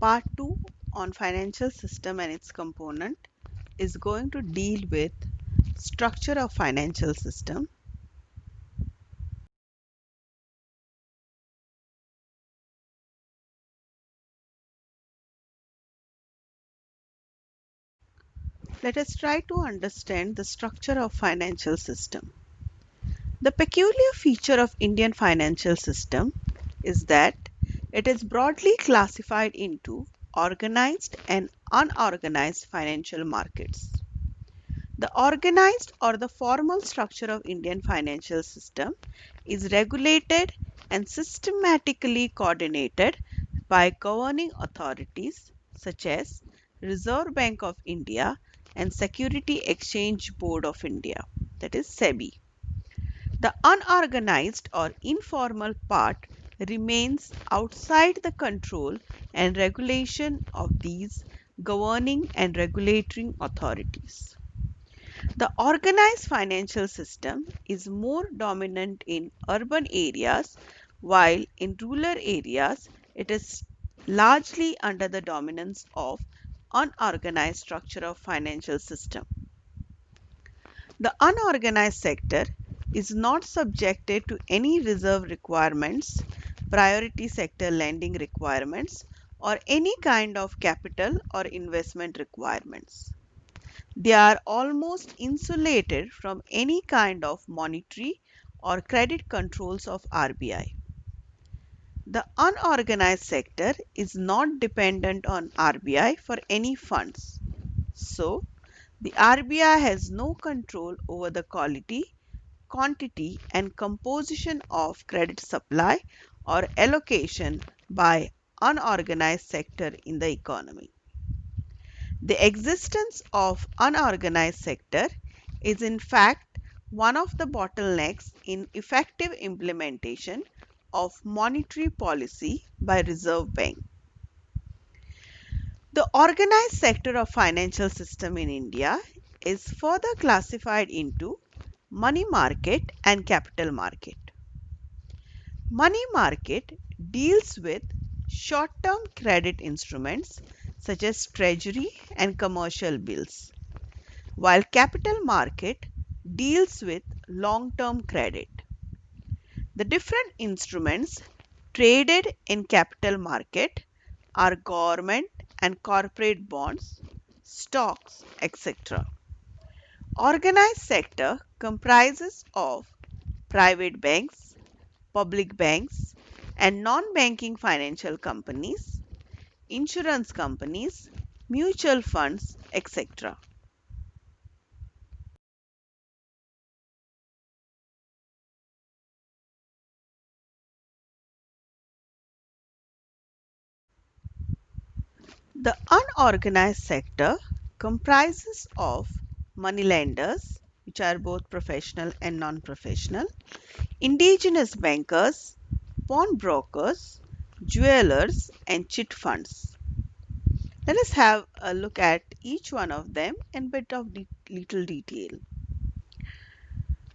Part 2 on financial system and its component is going to deal with structure of financial system. Let us try to understand the structure of financial system. The peculiar feature of Indian financial system is that it is broadly classified into organized and unorganized financial markets. The organized or the formal structure of Indian financial system is regulated and systematically coordinated by governing authorities such as Reserve Bank of India and Security Exchange Board of India, that is SEBI. The unorganized or informal part remains outside the control and regulation of these governing and regulatory authorities. The organized financial system is more dominant in urban areas, while in rural areas it is largely under the dominance of unorganized structure of financial system. The unorganized sector is not subjected to any reserve requirements, priority sector lending requirements, or any kind of capital or investment requirements. They are almost insulated from any kind of monetary or credit controls of RBI. The unorganized sector is not dependent on RBI for any funds. So, the RBI has no control over the quality, quantity, and composition of credit supply or allocation by unorganized sector in the economy. The existence of unorganized sector is in fact one of the bottlenecks in effective implementation of monetary policy by Reserve Bank. The organized sector of financial system in India is further classified into money market and capital market. Money market deals with short-term credit instruments such as treasury and commercial bills, while capital market deals with long-term credit. The different instruments traded in capital market are government and corporate bonds, stocks, etc. Organized sector comprises of private banks, public banks, and non-banking financial companies, insurance companies, mutual funds, etc. The unorganized sector comprises of money lenders, which are both professional and non-professional, indigenous bankers, pawnbrokers, jewelers, and chit funds. Let us have a look at each one of them in bit of little detail.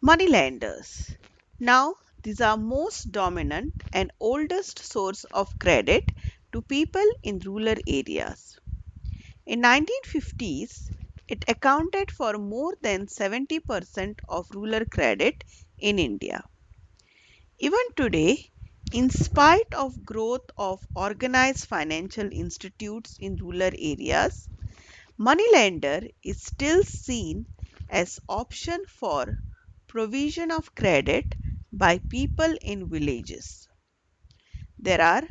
Money lenders. Now, these are most dominant and oldest source of credit to people in rural areas. In 1950s, it accounted for more than 70% of rural credit in India. Even today, in spite of growth of organized financial institutes in rural areas, moneylender is still seen as option for provision of credit by people in villages. There are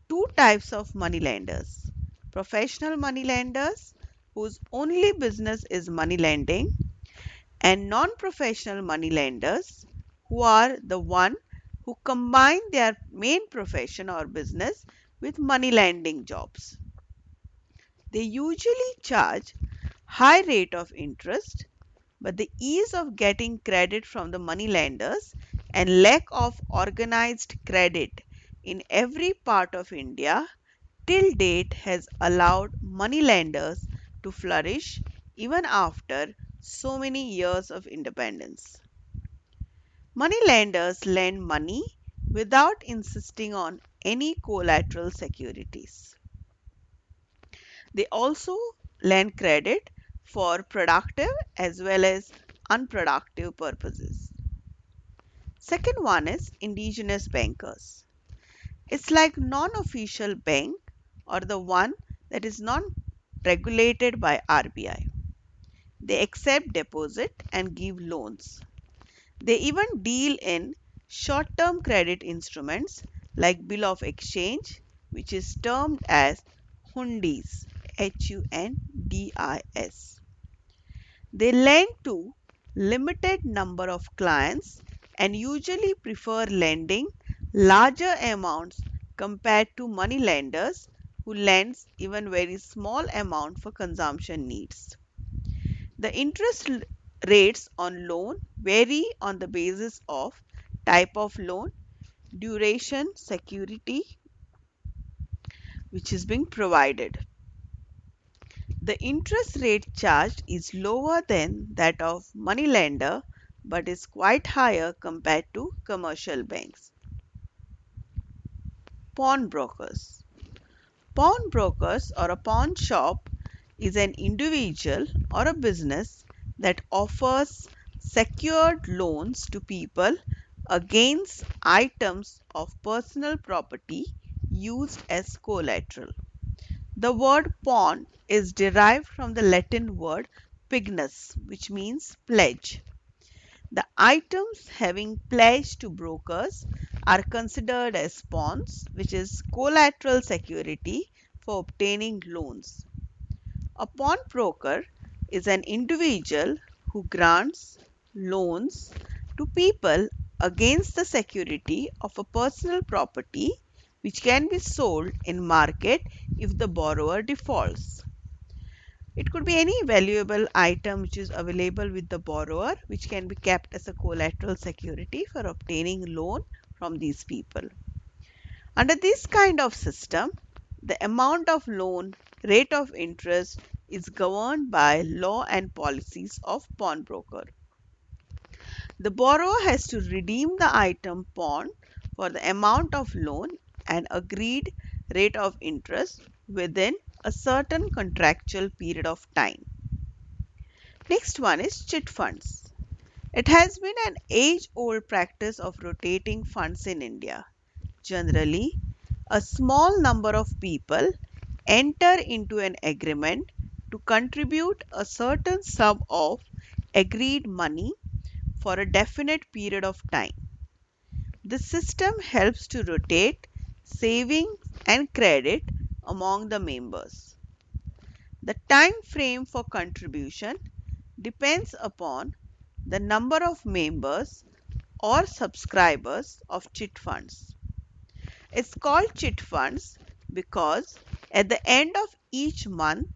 two types of moneylenders: professional moneylenders whose only business is money lending, and non-professional moneylenders who are the one who combine their main profession or business with money lending jobs. They usually charge high rate of interest, but the ease of getting credit from the money lenders and lack of organized credit in every part of India till date has allowed money lenders to flourish even after so many years of independence. Money lenders lend money without insisting on any collateral securities. They also lend credit for productive as well as unproductive purposes. Second one is indigenous bankers. It's like non-official bank or the one that is not regulated by RBI. They accept deposit and give loans. They even deal in short-term credit instruments like bill of exchange, which is termed as hundis, HUNDIS. They lend to limited number of clients and usually prefer lending larger amounts compared to money lenders who lends even very small amount for consumption needs. The rates on loan vary on the basis of type of loan, duration, security which is being provided. The interest rate charged is lower than that of money lender but is quite higher compared to commercial banks. Pawnbrokers. Pawnbrokers or a pawn shop is an individual or a business that offers secured loans to people against items of personal property used as collateral. The word pawn is derived from the Latin word pignus, which means pledge. The items having pledged to brokers are considered as pawns, which is collateral security for obtaining loans. A pawnbroker is an individual who grants loans to people against the security of a personal property which can be sold in market if the borrower defaults. It could be any valuable item which is available with the borrower which can be kept as a collateral security for obtaining loan from these people. Under this kind of system, the amount of loan, rate of interest is governed by law and policies of pawnbroker. The borrower has to redeem the item pawned for the amount of loan and agreed rate of interest within a certain contractual period of time. Next one is chit funds. It has been an age-old practice of rotating funds in India. Generally, a small number of people enter into an agreement to contribute a certain sum of agreed money for a definite period of time. This system helps to rotate savings and credit among the members. The time frame for contribution depends upon the number of members or subscribers of chit funds. It's called chit funds because at the end of each month,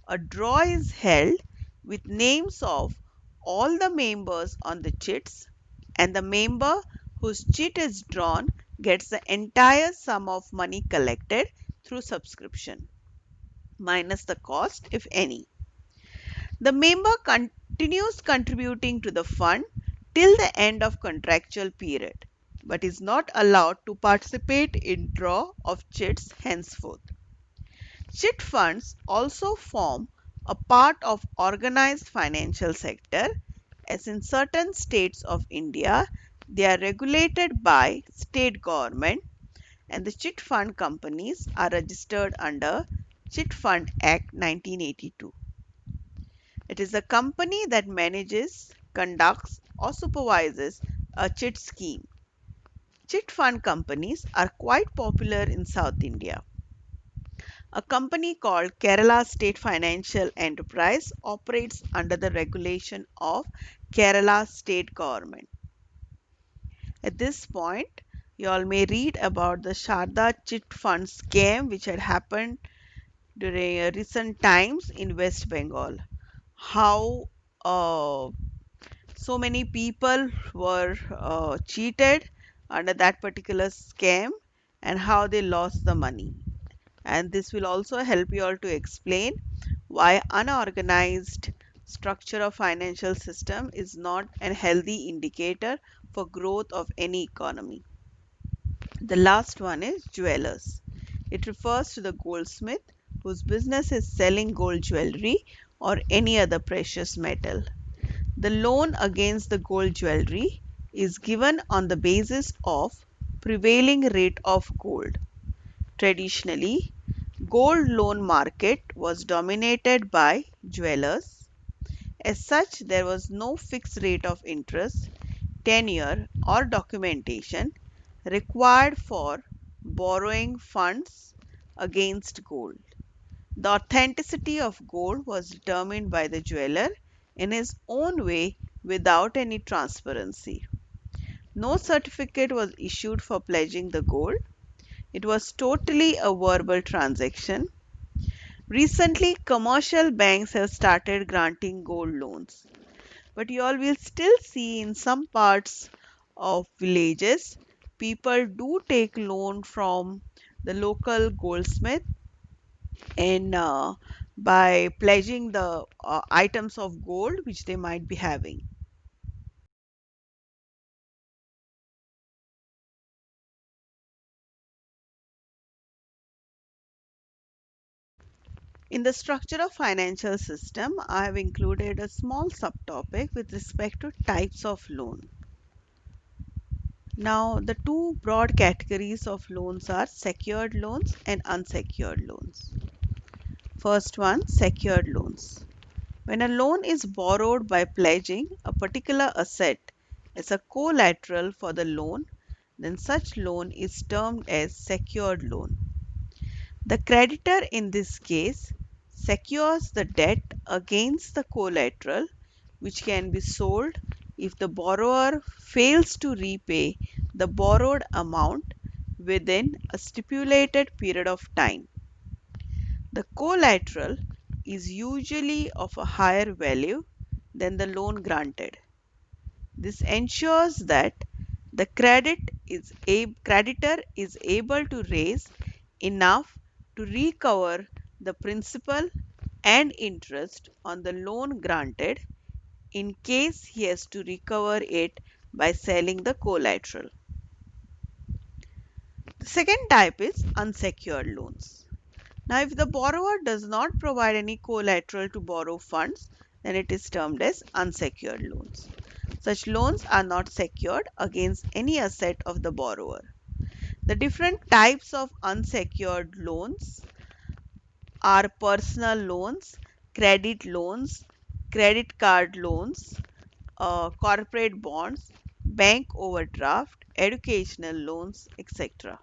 a draw is held with names of all the members on the chits, and the member whose chit is drawn gets the entire sum of money collected through subscription, minus the cost if any. The member continues contributing to the fund till the end of contractual period, but is not allowed to participate in draw of chits henceforth. Chit funds also form a part of organized financial sector, as in certain states of India they are regulated by state government, and the chit fund companies are registered under Chit Fund Act 1982. It is a company that manages, conducts or supervises a chit scheme. Chit fund companies are quite popular in South India. A company called Kerala State Financial Enterprise operates under the regulation of Kerala State Government. At this point, you all may read about the Sharda Chit Fund scam which had happened during recent times in West Bengal. How so many people were cheated under that particular scam and how they lost the money. And this will also help you all to explain why unorganized structure of financial system is not a healthy indicator for growth of any economy. The last one is jewelers. It refers to the goldsmith whose business is selling gold jewelry or any other precious metal. The loan against the gold jewelry is given on the basis of prevailing rate of gold. Traditionally, gold loan market was dominated by jewelers. As such, there was no fixed rate of interest, tenure or documentation required for borrowing funds against gold. The authenticity of gold was determined by the jeweler in his own way without any transparency. No certificate was issued for pledging the gold. It was totally a verbal transaction. Recently, commercial banks have started granting gold loans, but you all will still see in some parts of villages, people do take loan from the local goldsmith and by pledging the items of gold which they might be having. In the structure of financial system, I have included a small subtopic with respect to types of loan. Now, the two broad categories of loans are secured loans and unsecured loans. First one, secured loans. When a loan is borrowed by pledging a particular asset as a collateral for the loan, then such loan is termed as secured loan. The creditor in this case secures the debt against the collateral, which can be sold if the borrower fails to repay the borrowed amount within a stipulated period of time. The collateral is usually of a higher value than the loan granted. This ensures that the creditor is able to raise enough to recover the principal and interest on the loan granted in case he has to recover it by selling the collateral. The second type is unsecured loans. Now, if the borrower does not provide any collateral to borrow funds, then it is termed as unsecured loans. Such loans are not secured against any asset of the borrower. The different types of unsecured loans are personal loans, credit card loans, corporate bonds, bank overdraft, educational loans, etc.